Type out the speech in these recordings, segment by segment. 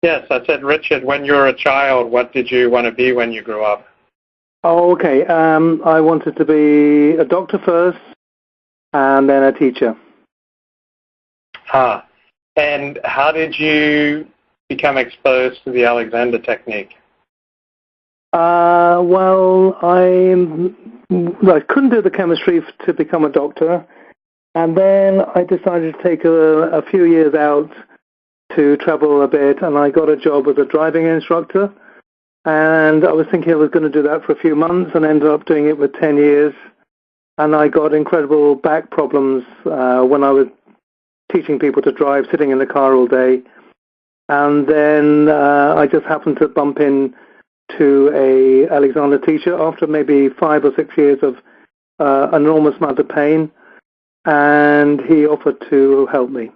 Yes, I said, Richard, when you were a child, what did you want to be when you grew up? Oh, okay. I wanted to be a doctor first, and then a teacher. And how did you become exposed to the Alexander technique? Well, I couldn't do the chemistry to become a doctor, and then I decided to take a few years out to travel a bit, and I got a job as a driving instructor, and I was thinking I was going to do that for a few months and ended up doing it for 10 years, and I got incredible back problems when I was teaching people to drive, sitting in the car all day, and then I just happened to bump in to a Alexander teacher after maybe 5 or 6 years of enormous amount of pain, and he offered to help me.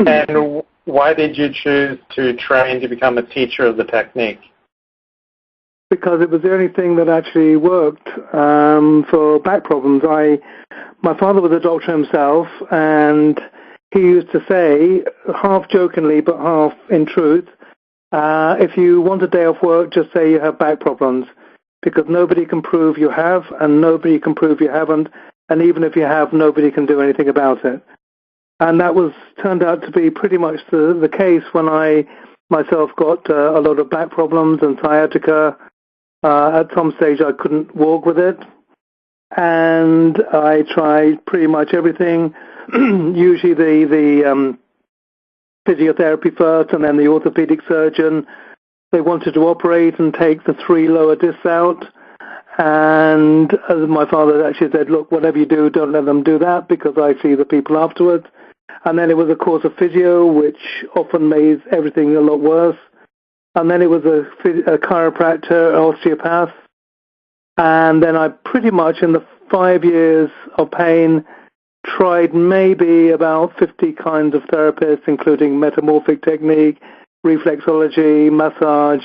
And why did you choose to train to become a teacher of the technique? Because it was the only thing that actually worked for back problems. My father was a doctor himself, and he used to say, half jokingly but half in truth, if you want a day off work, just say you have back problems, because nobody can prove you have, and nobody can prove you haven't, and even if you have, nobody can do anything about it. And that turned out to be pretty much the case when I myself got a lot of back problems and sciatica. At some stage I couldn't walk with it, and I tried pretty much everything, usually the physiotherapy first and then the orthopedic surgeon. They wanted to operate and take the 3 lower discs out, and as my father actually said, look, whatever you do, don't let them do that, because I see the people afterwards. And then it was a course of physio, which often made everything a lot worse. And then it was a chiropractor, osteopath. And then I pretty much, in the 5 years of pain, tried maybe about 50 kinds of therapists, including metamorphic technique, reflexology, massage.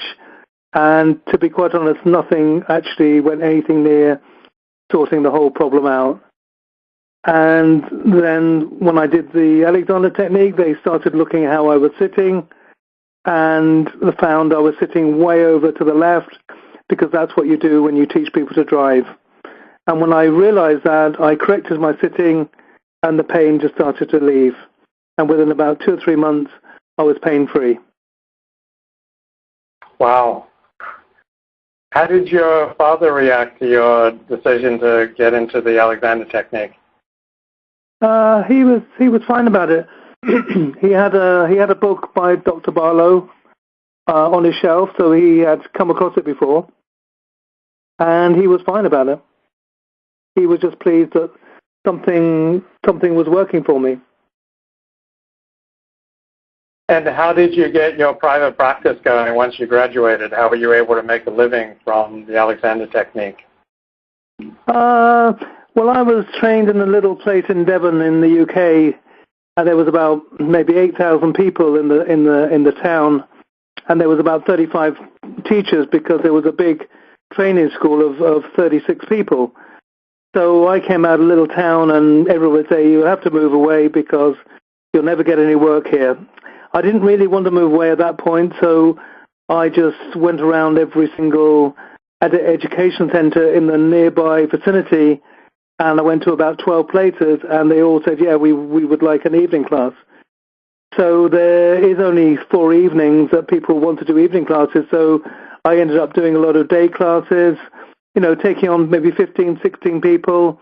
And to be quite honest, nothing actually went anything near sorting the whole problem out. And then when I did the Alexander technique, they started looking at how I was sitting, and they found I was sitting way over to the left, because that's what you do when you teach people to drive. And when I realized that, I corrected my sitting, and the pain just started to leave. And within about 2 or 3 months, I was pain-free. Wow. How did your father react to your decision to get into the Alexander technique? He was fine about it. he had a book by Dr. Barlow on his shelf, so he had come across it before, and he was fine about it. He was just pleased that something was working for me. And how did you get your private practice going once you graduated? How were you able to make a living from the Alexander technique? Well, I was trained in a little place in Devon in the UK, and there was about maybe 8,000 people in the town, and there was about 35 teachers, because there was a big training school of 36 people. So I came out of a little town, and everyone would say, you have to move away because you'll never get any work here. I didn't really want to move away at that point, so I just went around every single education center in the nearby vicinity, and I went to about 12 places, and they all said, yeah, we would like an evening class. So there is only 4 evenings that people want to do evening classes, so I ended up doing a lot of day classes, taking on maybe 15, 16 people,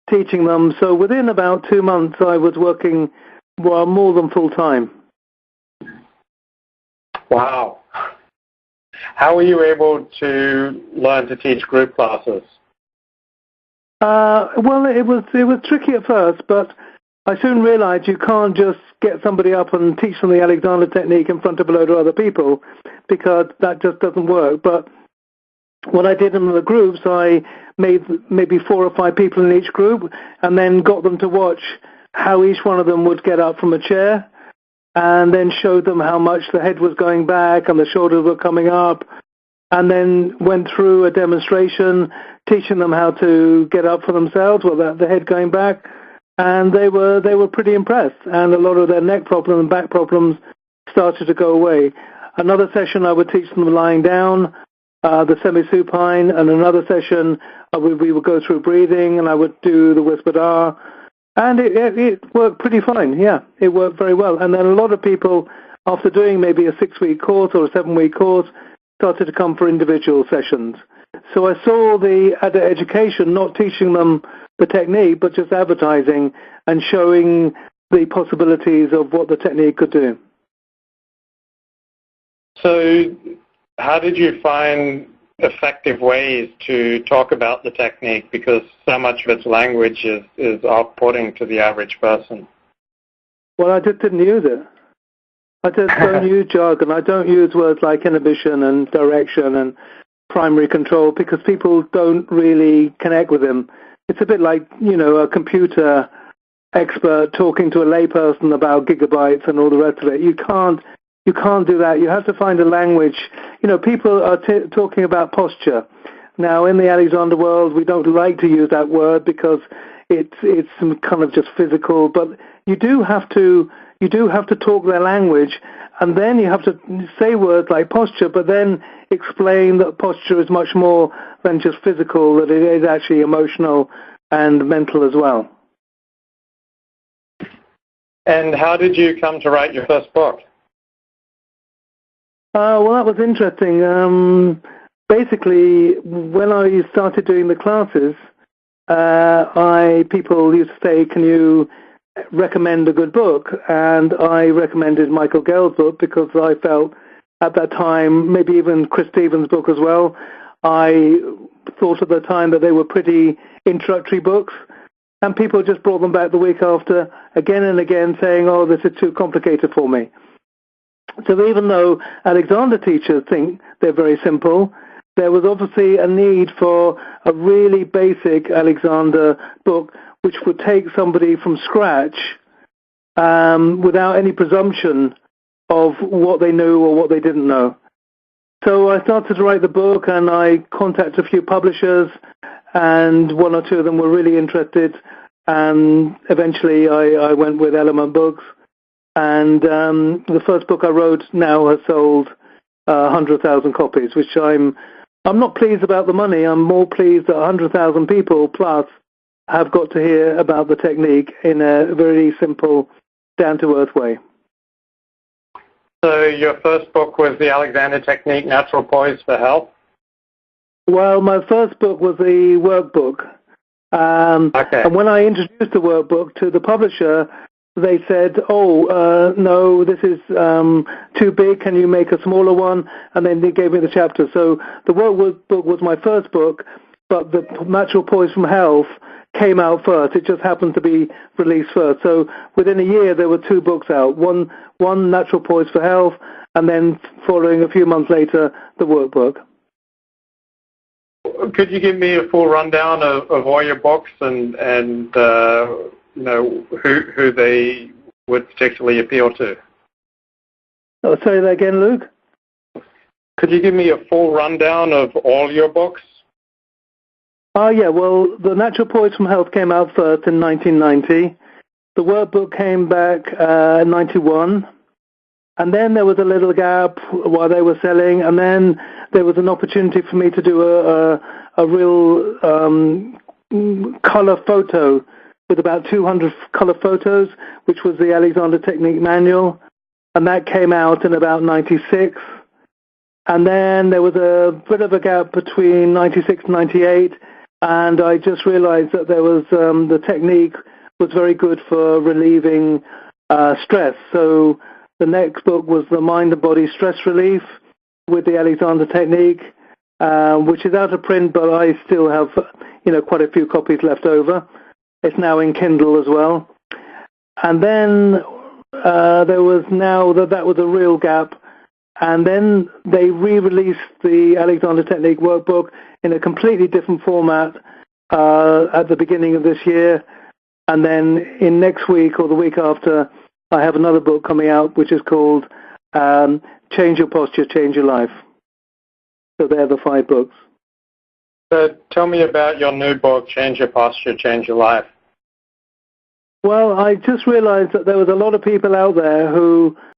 teaching them. So within about 2 months, I was working more than full-time. Wow. How were you able to learn to teach group classes? Well, it was tricky at first, but I soon realized you can't just get somebody up and teach them the Alexander technique in front of a load of other people, because that just doesn't work. But what I did in the groups, I made maybe 4 or 5 people in each group, and then got them to watch how each one of them would get up from a chair, and then showed them how much the head was going back and the shoulders were coming up, and then went through a demonstration teaching them how to get up for themselves without the head going back, and they were pretty impressed, and a lot of their neck problems and back problems started to go away. Another session I would teach them lying down, the semi-supine, and another session we would go through breathing, and I would do the whispered R, and it worked pretty fine. Yeah, it worked very well. And then a lot of people, after doing maybe a 6-week course or a 7-week course, started to come for individual sessions. So I saw the education not teaching them the technique, but just advertising and showing the possibilities of what the technique could do. So how did you find effective ways to talk about the technique, because so much of its language is off-putting to the average person? Well, I just didn't use it. I just don't use jargon. I don't use words like inhibition and direction and primary control, because people don't really connect with them. It's a bit like, a computer expert talking to a layperson about gigabytes and all the rest of it. You can't do that. You have to find a language. People are talking about posture. Now, in the Alexander world, we don't like to use that word because it's some kind of just physical. But you do have to talk their language, and then you have to say words like posture, but then explain that posture is much more than just physical, that it is actually emotional and mental as well. And how did you come to write your first book? Well, that was interesting. Basically, when I started doing the classes, people used to say, "Can you recommend a good book?" And I recommended Michael Gale's book because I felt at that time, maybe even Chris Stevens' book as well, I thought at the time that they were pretty introductory books, and people just brought them back the week after again and again saying, "Oh, this is too complicated for me." So even though Alexander teachers think they're very simple, there was obviously a need for a really basic Alexander book which would take somebody from scratch without any presumption of what they knew or what they didn't know. So I started to write the book, and I contacted a few publishers, and one or two of them were really interested, and eventually I went with Element Books. And the first book I wrote now has sold 100,000 copies, which I'm not pleased about the money. I'm more pleased that 100,000 people plus have got to hear about the technique in a very simple, down-to-earth way. So your first book was The Alexander Technique, Natural Poise for Health? Well, my first book was the workbook. Okay. And when I introduced the workbook to the publisher, they said, no, this is too big. Can you make a smaller one? And then they gave me the chapter. So the workbook was my first book, but the Natural Poise from Health came out first. It just happened to be released first. So within a year, there were 2 books out. One Natural Poise for Health, and then following a few months later, the workbook. Could you give me a full rundown of all your books and who they would particularly appeal to? Oh, say that again, Luke? Could you give me a full rundown of all your books? Yeah, well, the Natural Poise from Health came out first in 1990. The workbook came back in 91. And then there was a little gap while they were selling, and then there was an opportunity for me to do a real color photo with about 200 color photos, which was the Alexander Technique Manual, and that came out in about 96. And then there was a bit of a gap between 96 and 98, and I just realized that there was the technique was very good for relieving stress. So the next book was the Mind and Body Stress Relief with the Alexander Technique, which is out of print, but I still have quite a few copies left over. It's now in Kindle as well. And then there was now that was a real gap. And then they re-released the Alexander Technique workbook in a completely different format at the beginning of this year. And then in next week or the week after, I have another book coming out which is called Change Your Posture, Change Your Life. So they're the 5 books. So tell me about your new book, Change Your Posture, Change Your Life. Well, I just realized that there was a lot of people out there who